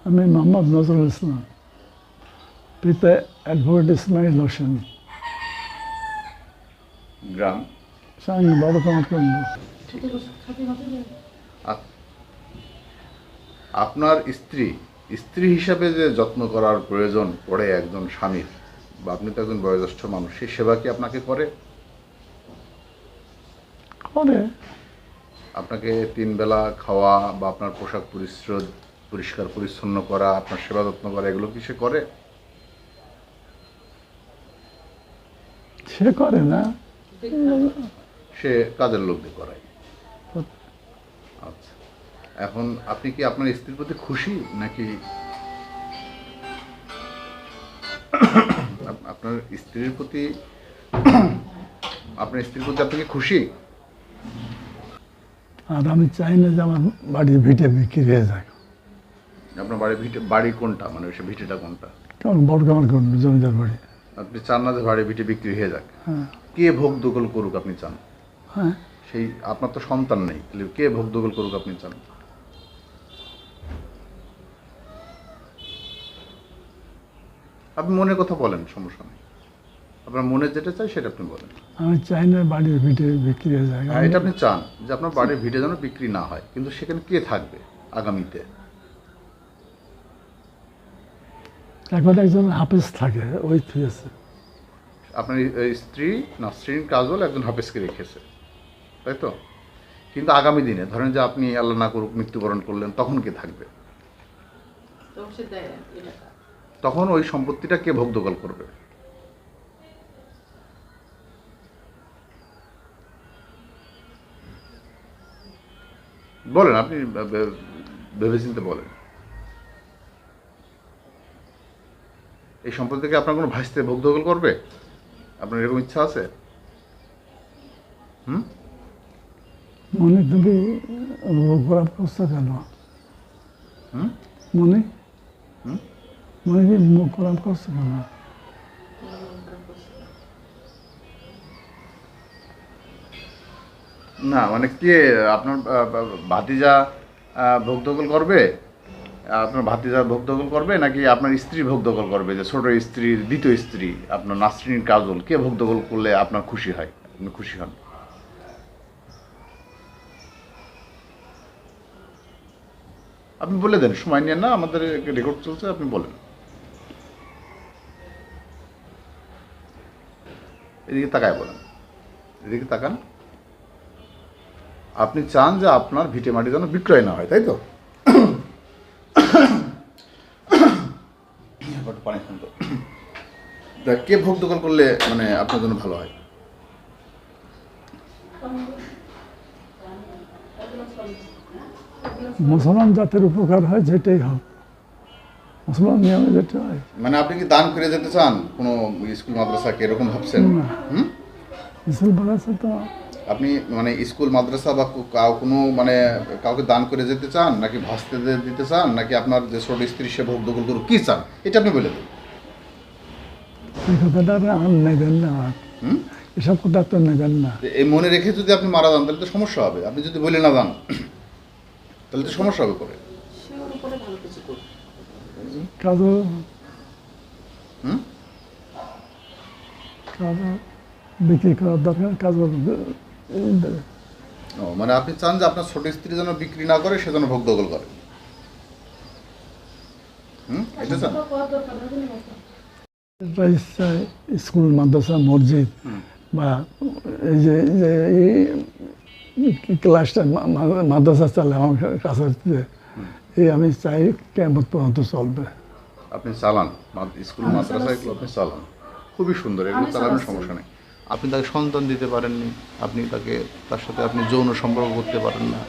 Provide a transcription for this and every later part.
আমি মোহাম্মদ নজরুল ইসলাম, পিতা অ্যাডভোকেট ইসমাইল হোসেন, গ্রাম সামনে বড় কামারকুণ্ড। আপনার স্ত্রী স্ত্রী হিসাবে যে যত্ন করার প্রয়োজন পড়ে একজন স্বামীর, বা আপনি তো একজন বয়োজ্যেষ্ঠ মানুষ, সেই সেবা কি আপনাকে করে? করে। আপনাকে 3 বেলা খাওয়া বা আপনার পোশাক পরিষ্কার পরিচ্ছন্ন করা, আপনার সেবা যত্ন করা, এগুলো কি সে করে? সে করে না, সে কাজের লোক দিয়ে করায়। আচ্ছা, এখন আপনি কি আপনার স্ত্রীর প্রতি খুশি নাকি আপনার স্ত্রীর প্রতি আপনি কি খুশি? আর আমি চাই না যে আমার বাড়ির ভিটে বিক্রি হয়ে যায়। আপনার বাড়ি কোনটা, মানে সে ভিটেটা কোনটা? কেমন বড় কামারকুণ্ড, জমিদার বাড়ি। আপনি চান না যে বাড়ি ভিটে বিক্রি হয়ে যাক? হ্যাঁ কে ভোগ দখল করুক আপনি চান? হ্যাঁ। সেই আপনার তো সন্তান নেই, তাহলে কে ভোগ দখল করুক আপনি চান? আপনি মনের কথা বলেন, সমস্যা নেই। আপনার মনে যেটা চাই সেটা আপনি বলেন। আমি চাই না বাড়ির ভিটে বিক্রি হয়ে যায়। হ্যাঁ, এটা আপনি চান যে আপনার বাড়ির ভিটে যেন বিক্রি না হয়, কিন্তু সেখানে কে থাকবে আগামীতে? এখন একজন হাফেজ থাকে, ওই থুয়েছে। আপনার স্ত্রী নাসরিন কাজল একজন হাফেজকে রেখেছে, তাই তো? কিন্তু আগামী দিনে ধরেন যে আপনি আল্লাহ না করুক মৃত্যুবরণ করলেন, তখন কে থাকবে? তখন ওই সম্পত্তিটা কে ভোগ দখল করবে? বলেন, আপনি ভেবেচিন্তে বলেন। এই সম্পত্তিকে আপনার কোনো ভাইস্তে ভোগ দখল করবে? আপনার এরকম ইচ্ছা আছে? মনে তুমি খারাপ করছো কেন? মনে মনে কি মুখ খারাপ করছো কেন? না, মানে কে আপনার ভাতিজা ভোগ দখল করবে? আপনার ভাতিজা ভোগ দখল করবে নাকি আপনার স্ত্রী ভোগ দখল করবে? যে ছোট স্ত্রীর দ্বিতীয় স্ত্রী আপনার নাসরিন কাজল, কে ভোগ দখল করলে আপনার খুশি হয়, আপনি খুশি হন? আপনি বলে দেন, সময় নিয়ে না, আমাদের রেকর্ড চলছে, আপনি বলেন। এদিকে তাকায় বলেন, এদিকে তাকান। আপনি চান যে আপনার ভিটে মাটি যেন বিক্রয় না হয়, তাই তো? পানি খান তো। কে ভোগ দখল করলে মানে আপনার জন্য ভালো হয়? মুসলমান জাতের উপকার হয়, যেটাই হোক, মুসলমান নিয়মে যেটা হয়। মানে আপনি কি দান করে যেতে চান কোনো স্কুল মাদ্রাসাকে, এরকম ভাবছেন? স্কুল মাদ্রাসা তো আপনি মানে স্কুল মাদ্রাসা বা কোনো মানে কাউকে দান করে যেতে চান, নাকি ভাস্তেদের দিতে চান, নাকি আপনার যে ছোট স্ত্রী সে ভোগ দখল করুক, কি চান এটা আপনি বলে দেন। এই কথাটা আর নেবেন না, এসব কথা তো নেবেন না। এই মনে রেখে যদি আপনি মারা যান তাহলে তো সমস্যা হবে। আপনি যদি বলে না যান তাহলে তো সমস্যা হবে করে। কাজও কাজও বিক্রি করার দরকার, কাজও ও, মানে আপনি চান যে আপনার ছোট স্ত্রী যেন বিক্রি না করে, সে যেন ভোগ দখল করে। এটা চান? ইচ্ছা স্কুল মাদ্রাসা মসজিদ বা এই যে ক্লাসটা মাদ্রাসা চালে আমার কাছে, এই আমি চাই কেমন পর্যন্ত চলবে। আপনি চালান স্কুল মাদ্রাসা, এগুলো আপনি চালান, খুবই সুন্দর, এগুলো চালানোর সমস্যা নেই। আপনি তাকে সন্তান দিতে পারেননি, আপনি তার সাথে আপনি যৌন সম্পর্ক করতে পারেন না,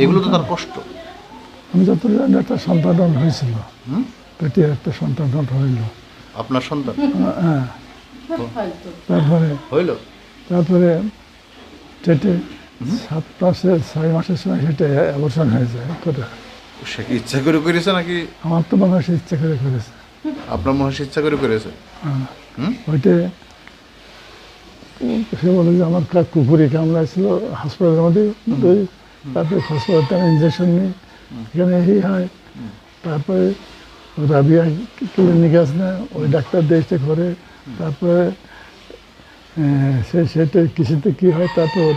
এগুলো তো তার কষ্ট। আমি যত জানি একটা সন্তান হয়েছিল, পেটে একটা সন্তান হইল। আপনার সন্তান? হ্যাঁ। তারপরে পেটে 7 মাসের 6 মাসের সময় সেটা অবসান হয়ে যায়। সে কি ইচ্ছা করে করেছে নাকি? আমার তো মনে হয় সে ইচ্ছা করে করেছে। আপনার মনে হয় সে ইচ্ছা করে করেছে? ওইটা সে বলে যে আমার কুকুরে কামড়াইছিল হাসপাতালের মধ্যে, তারপরে হাসপাতালে ইঞ্জেকশন নিই, এখানে এই হয়। তারপরে রাবিয়া ক্লিনিক আছে না, ওই ডাক্তার দেশে করে, তারপরে সেটা কিছুতে কী হয়, তারপর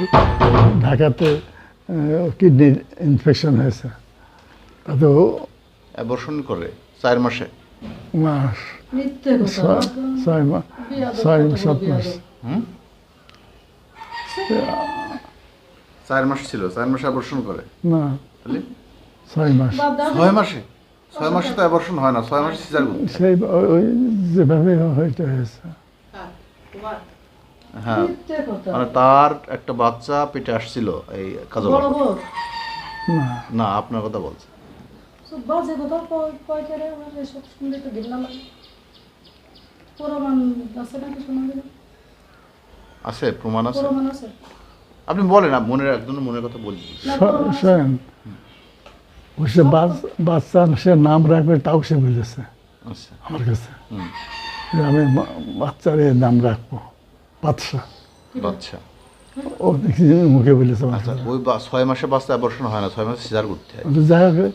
ঢাকাতে কিডনি ইনফেকশন হয়েছে, তাতে অ্যাবর্শন করে 4 মাসে। মাস মিথ্যে কথা। 6 মাস, বিয়াদব 6 কত বড় 7 মাস, বিয়াদব। হুম 4 মাস ছিল, 4 মাসে অ্যাবর্শন করে। না তাহলে 6 মাস। বাদ দাও। 6 মাসে, 6 মাসে তো অ্যাবর্শন হয় না, 6 মাসে সিজার করতে হয়। সেই ওই যেভাবে হইতে হয়েছে। হ্যাঁ, তোমার হ্যাঁ, মিথ্যে কথা। মানে তার একটা বাচ্চা পেটে আসছিল এই কাজল বড় আপা। বড় না না, আপনার কথা বলছে। সব বাজে কথা কয় করে, আমার এসব শুনলে তো ঘৃণা লাগে। প্রমাণ আছে নাকি শোনা গেলে? আছে, প্রমাণ আছে। প্রমাণ আছে আপনি বলেন, মনের একজনের মনের কথা বলি। না, প্রমাণ আছে? শোনেন, ও সে বাচ্চার সে নাম রাখবে তাও সে বলেছে আচ্ছা, আমার কাছে, হুম, যে আমি বাচ্চার এর নাম রাখবো বাদশা। বাচ্চা। ও দেখি মুখে বলেছে আচ্ছা, বাচ্চা। ওই 6 মাসে বাচ্চা অ্যাবর্শন হয় না, 6 মাসে সিজার করতে হয়। যাই হোক,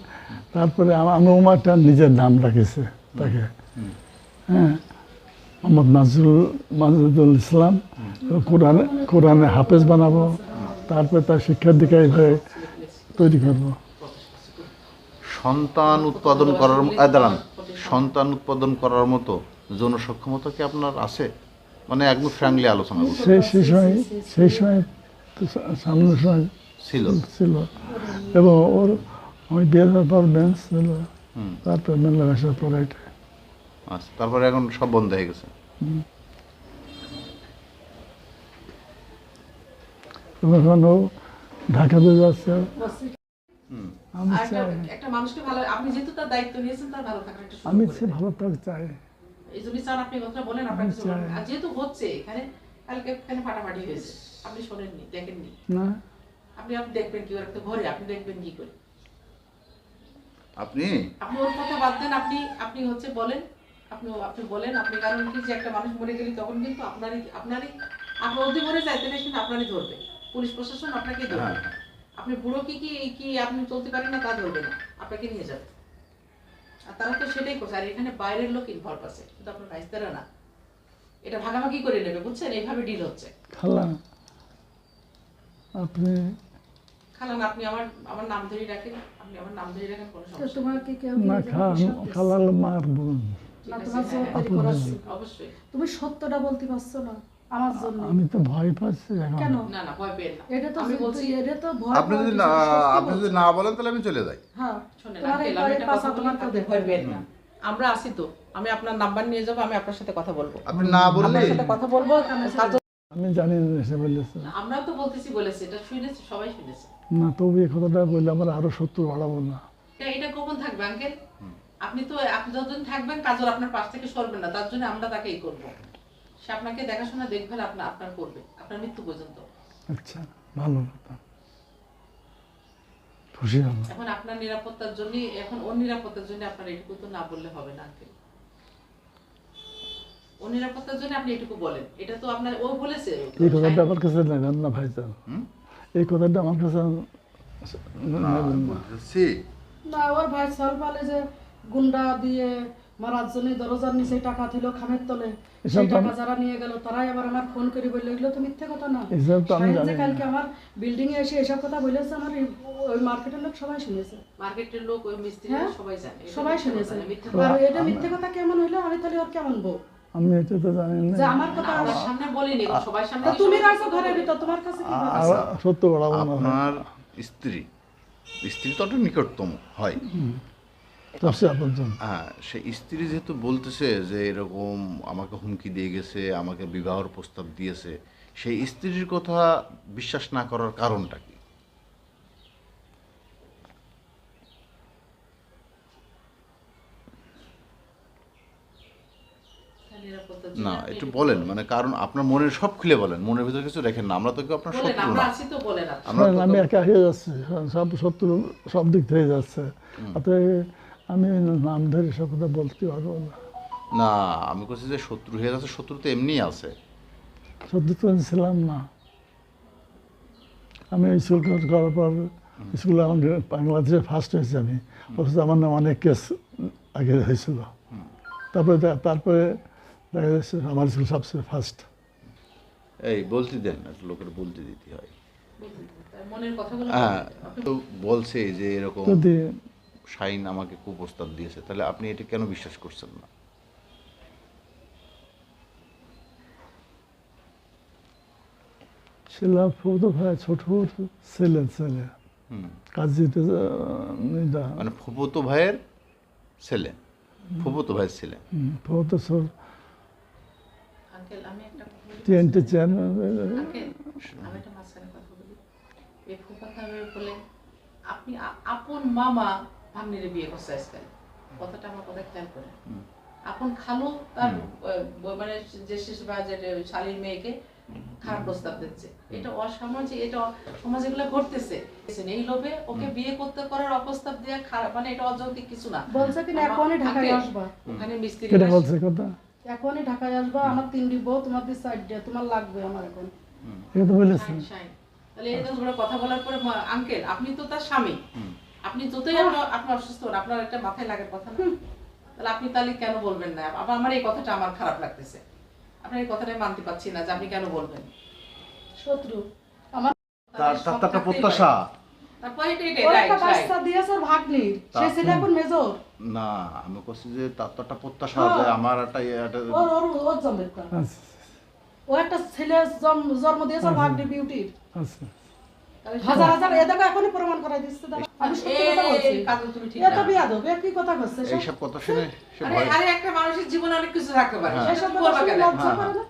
তারপরে আমার ওমারটা নিজের নাম রাখেছে তাকে, হ্যাঁ, মোহাম্মদ মাজুদুল ইসলাম, কোরআনে হাফেজ বানাবো, তারপরে তার শিক্ষার দিকে এইভাবে তৈরি করবো। সন্তান উৎপাদন করার দাঁড়ান, সন্তান উৎপাদন করার মতো যৌন সক্ষমতা কি আপনার আছে? মানে একদম ফ্র্যাঙ্কলি আলোচনা করছি। সেই সময় তো সামনের সময় ছিল। ছিল, এবং ওর আমি বিয়ে দেওয়ার পর বেঞ্চ ছিল, হুম, তারপর মেলামেশার পরে এটা আচ্ছা, তারপরে এখন সব বন্ধ হয়ে গেছে। তখন ও ঢাকাতে যাচ্ছে। বলছি। হুম, আমি আর চাই, একটা মানুষকে ভালো, আপনি যেহেতু তার দায়িত্ব নিয়েছেন, তার ভালো থাকার একটা সুযোগ আমি করে সে দেন। ভালো থাকতে চাই। এই জন্যই চান আপনি কথাটা বলেন, আপনার আমি কিছু বলেন। চাই। আর যেহেতু হচ্ছে এখানে, কালকে এখানে ফাটাফাটি হয়েছে, আপনি শোনেননি, দেখেননি, না আপনি দেখবেন কি করে, একটা ঘরে আপনি দেখবেন কি করে? আপনি আপনি ওর কথা বাদ দেন, আপনি হচ্ছে বলেন, আপনি বলেন, আপনি কারণ কি যে একটা মানুষ মরে গেলে তখন কিন্তু আপনারই আপনি অবধি মরে যাইতে না, কিন্তু আপনারই ধরবে, পুলিশ প্রশাসন আপনাকে ধরবে। হ্যাঁ, আপনি বুড়ো কি আপনি চলতে পারেন না তা ধরবে না, আপনাকে নিয়ে যাবে। আর তারা তো সেটাই করছে, আর এখানে বাইরের লোক ইনভলভ আছে, কিন্তু আপনার ভাইস্তারা না। এটা ভাগাভাগি করে নেবে, বুঝছেন? এইভাবে ডিল হচ্ছে। খালা, আপনি খালান, আপনি আমার নাম ধরে রাখেন, আপনি আমার নাম ধরে রাখেন, কোনো তো সমস্যা তোমার নেই। কি কেউ না কি জানে বিশ্বাস দিচ্ছে? খালাল মার বোন। ঠিক না, আছে, তোমার হ্যাঁ, জোর তৈরি আপন করাচ্ছি। অবশ্যই। তুমি সত্যটা বলতে পারছো না আমার জন্য। আমি তো ভয় পাচ্ছি এখন। কেন? না না, ভয় পেন না। এটা তো আমি বলছি, এটা তো ভয় আপনি যদি পাওয়ার না কিছু, সত্যি আপনি যদি বলছি। না বলেন তাহলে আমি চলে যাই। হ্যাঁ, শোনেন তোমার এই আঙ্কেল, আমি ভয়ের একটা পাশা কথা বলি, তোমার তো আপনি ভয় পেন না। আমরা আছি তো, আমি আপনার নাম্বার নিয়ে যাবো, আমি আপনার সাথে কথা বলবো, আপনি না বললে আপনার সাথে কথা বলবো। আমি জানি না সে বলেছে। আমরাও তো বলেছে, এটা শুনেছি, সবাই শুনেছে। না, তবু এই কথাটা বললে আমার আরো শত্রু বাড়াবো না। এটা গোপন থাকবে আঙ্কেল। আপনি যতদিন থাকবেন, কাজল আপনার পাশ থেকে সরবেন না, তার জন্য আমরা তাকে এই করবো। সে আপনাকে দেখাশোনা দেখভাল আপনার করবে, আপনার মৃত্যু পর্যন্ত। আচ্ছা, ভালো কথা, খুশি হলাম। এখন আপনার নিরাপত্তার জন্য, এখন ওর নিরাপত্তার জন্য আপনার এটুকু তো না বললে হবে না আঙ্কেল। ওর নিরাপত্তার জন্য আপনি এটুকু বলেন, এটা তো আপনার ও বলেছে। এই কথাটা আমার কাছে নেবেন না ভাইজান, এই কথাটা আমার কাছে নেবেন না। বলছি না, ওর ভাই সাল পালে যে গুন্ডা দিয়ে মারার জন্য দরজার নিচে টাকা দিল খামের তলে, এসব সেই তো টাকা আমি- যারা নিয়ে গেল তারাই আবার আমার ফোন করে বললো এগুলো তো মিথ্যে কথা না। এসব তো আমি শাহিন জানি যে না। কালকে আমার বিল্ডিং এ এসে এসব কথা বলেছে, আমার ওই মার্কেটের লোক সবাই শুনেছে। মার্কেটের লোক, ওই মিস্ত্রি, হ্যাঁ? সবাই জানে, এটা সবাই মিথ্যে শুনেছে। কথা না, মিথ্যে তো কথা। আর এটা মিথ্যে কথা কেমন হইলো, আমি তাহলে ওর কেমন বউ আমি এটা তো জানি যে না। আমার কথা? আপনার সামনে বলিনি, সবার সামনে তা কি তুমি সবাই রাখো কথা ঘরের বলে? ভিতর, তোমার কাছে কি আর আছে? সত্য বাড়াবো না। আপনার স্ত্রী তো একটা নিকটতম হয়। সবচেয়ে আপনজন। হ্যাঁ, সে স্ত্রী যেহেতু বলতেছে যে এরকম আমাকে হুমকি দিয়ে গেছে, আমাকে বিবাহের প্রস্তাব দিয়েছে, সেই স্ত্রীর কথা বিশ্বাস না করার কারণটা কি? নিরাপত্তার জন্য না, আপনি একটু এটুকু বলেন, মানে কারণ আপনার মনের সব খুলে বলেন, মনের ভিতরে কিছু রেখেন না। আমরা তো কেউ আপনার বলেন, শত্রু আমরা না। আছি তো, বলেন আপনি। আমরা তো- আমি একা হয়ে যাচ্ছি, সব শত্রু সব দিক থেকে যাচ্ছে, অতএব আমি নাম ধরে সব কথা বলতে পারবো না। না, আমি বলছি যে শত্রু হয়ে যাচ্ছে, শত্রু তো এমনিই আছে। সত্যি তো ছিলাম না। আমি স্কুল করার পর স্কুলে আমার বাংলাদেশে ফার্স্ট হয়েছি আমি, অথচ আমার নাম অনেক কেস আগে হয়েছিল। তারপরে তারপরে দেখা যাচ্ছে আমার ছিল সবচেয়ে ফার্স্ট। এই বলতে দেন না, লোকের বলতে দিতে হয়। তার মনের কথাগুলো হ্যাঁ, আপনি তো বলছে যে এরকম যদি শাইন আমাকে কুপ্রস্তাব দিয়েছে, তাহলে আপনি এটা কেন বিশ্বাস করছেন না? ছিলাম ফুফতো ভাই, ছোট ছেলে হুম, কাজীতে মানে ফুফতো ভাইয়ের ছেলে, ফুফতো ভাইয়ের ছেলে। ফুফতো ছোট আঙ্কেল আমি একটা কথা বলি। TNT chairman. আঙ্কেল আমি একটা মাঝখানে কথা বলি। এই ফুফাতো ভাই বলে আপনি আপন মামা ভাগ্নিরে বিয়ে করছে আজকাল, কথাটা আমার কথা খেয়াল করে। আপন খালু তার মানে যে শিশু বা যে শালীর মেয়েকে খারাপ প্রস্তাব দিচ্ছে, এটা অসামাজিক, এটা সমাজে এগুলো ঘটতেছে। এই লোভে ওকে বিয়ে করতে করার অপ্রস্তাব দেওয়া খারাপ, মানে এটা অযৌক্তিক কিছু না। বলছে কিনা এখনই ঢাকায় আসবা, ওখানে মিস্ত্রি কেটে বলছে কথা, এখনই ঢাকায় আসবা, আমার 3টি বউ তোমার দিয়ে সাইড তোমার লাগবে আমার এখন। এটা তো বলেছে। Shine, shine. তাহলে এই ধরনের কথা বলার পরে আঙ্কেল আপনি তো তার স্বামী, আপনি যতই আপনি অসুস্থ হন, আপনার একটা মাথায় লাগার কথা না? তাহলে আপনি তাহলে কেন বলবেন না? আবার আমার এই কথাটা আমার খারাপ লাগতেছে, আপনার এই কথাটাই মানতে পারছি না যে আপনি কেন বলবেন। শত্রু আমার তার তো একটা প্রত্যাশা। তারপরে এটা ওর রাইট একটা রাইট। বাচ্চা দিয়েছে ওর ভাগ্নির, সে ছেলে এখন মেজর। না, আমি বলছি যে তার তো একটা প্রত্যাশা যে আমার একটা ওর ওর ওর জন্মের পর। আচ্ছা ও একটা ছেলে জন্ম দিয়েছে ওর ভাগ্নি বিউটির। আচ্ছা। হাজার হাজার এ দেখো এখনই প্রমাণ করাই দিচ্ছে। দেখো, আমি সত্যি কথা বলছি। এই কাজল তুমি ঠিক এ না। তো বিয়াদব, এ কি কথা করছে সে? এইসব কথা শুনে সে আরে ভয়। আরে একটা মানুষের জীবনে অনেক কিছু থাকতে পারে, হ্যাঁ। এসব সেসব কথা বলবা শুনে কেন? লজ্জা হ্যাঁ, করে না?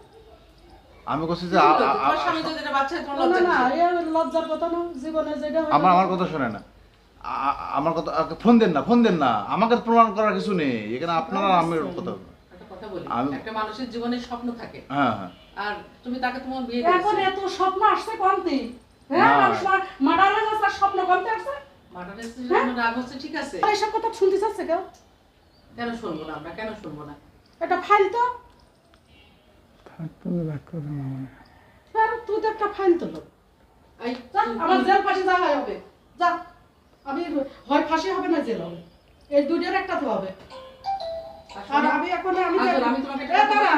আমি বলছি যে তোমার স্বামী যদি এটা বাচ্চা হয়, তোমার না লজ্জা না, কিসের? এ লজ্জার কথা না, জীবনে যেটা হয় আমার আমার কথা শোনে না, আমার কথা ফোন দেন না, ফোন দেন না, আমাকে প্রমাণ করার কিছু নেই এখানে, আপনারা আমার কথা। একটা কথা বলি, আমি- একটা মানুষের জীবনে স্বপ্ন থাকে, হ্যাঁ হ্যাঁ, আর তুমি তাকে তোমার বিয়ে এখন দিয়েছো। এত স্বপ্ন আসছে কমতি। হ্যাঁ, না। মানুষ মার্ডার হয়ে যাচ্ছে আর স্বপ্ন কমতে আসছে। মার্ডারের জন্য রাগ হচ্ছে, ঠিক আছে, আর এসব কথা শুনতে চাচ্ছে কেউ? কেন শুনবো না আমরা, কেন শুনবো না? এটা ফাইল তো, থাকতে রাগ করে না মানে। আর তুই তো একটা ফাইল তো লোক। এই যা, আমার জেল ফাঁসি যা হয় হবে, যা। আমি হয় ফাঁসি হবে না জেল হবে, এই দুটোর একটা তো হবে। আর আমি এখন আমি আচ্ছা, আমি তোমাকে একটা এ কথা দাঁড়া,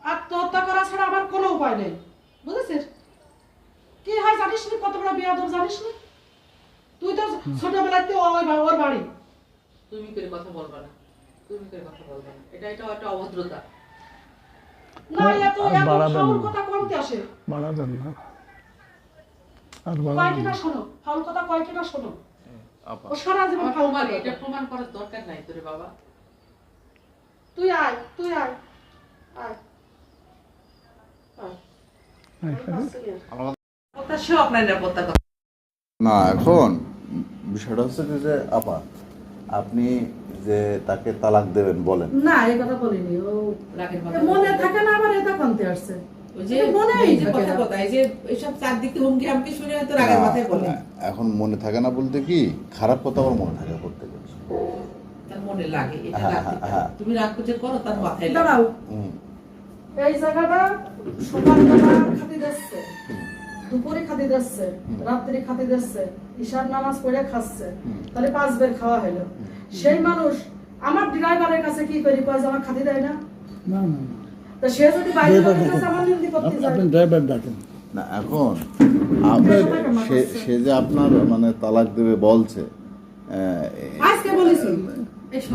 আত্মহত্যা করা ছাড়া আমার কোনো উপায় নেই, বুঝেছিস? কি হয় জানিস নি, কত বড় বিয়াদব জানিস নি? তুই তো ছোটবেলাতে ওর বাড়ি। তুমি করে কথা বলবা না, তুমি করে কথা বলবা না, এটা এটা একটা অভদ্রতা। না, এত আর এত বাড়াবেন ফাউল না। কথা কমতে আসে। বাড়াবেন না আর কয় বাড়াবেন কিনা না। শোনো, ফাউল কথা কয় কিনা শোনো। আপা ও সারা জীবন আমার ফাউল প্রমাণ, কথা এটা বলে। প্রমাণ করার দরকার নাই তোরে বাবা। তুই আয়, তুই আয়, আয়, আয়। আমার কথা সেও আপনার নিরাপত্তার কথা। না, এখন বিষয়টা হচ্ছে যে আপা আপনি যে তাকে তালাক দেবেন বলেন, না, এই কথা বলিনি। ও রাগের এ মাথায় মনে থাকে না, আবার এটা কমতে আসছে। ওই যে এটা মনেই এই যে থাকে কথা না। কথা, এই যে এইসব চারদিক থেকে হুমকি হামকি শুনে হয়তো রাগের মাথায় বলে। এখন মনে থাকে না বলতে কি, খারাপ কথা আমার মনে থাকে প্রত্যেক বছর। তার মনে লাগে, এটা হ্যাঁ, লাগতে পারে। হ্যাঁ। তুমি রাগ করতে করো, তার মাথায় লাগে। দাঁড়াও, এই জায়গাটা সকালবেলা খাতি দিচ্ছে, দুপুরে খাতি দিচ্ছে, রাত্রি খাতি দিচ্ছে, ঈশার নামাজ পড়ে খাচ্ছে, তাহলে 5 বের খাওয়া হলো। সেই মানুষ আমার ড্রাইভারের কাছে কি করি, কয় যে আমার খাতি দেয় না? না না তা সে যদি বাইরে লোকের কাছে আমার নিন্দি করতে যায়, আপনি ড্রাইভার ডাকেন। না, এখন সে যে আপনার মানে তালাক দেবে বলছে, আজকে বলেছি, এই শোনো,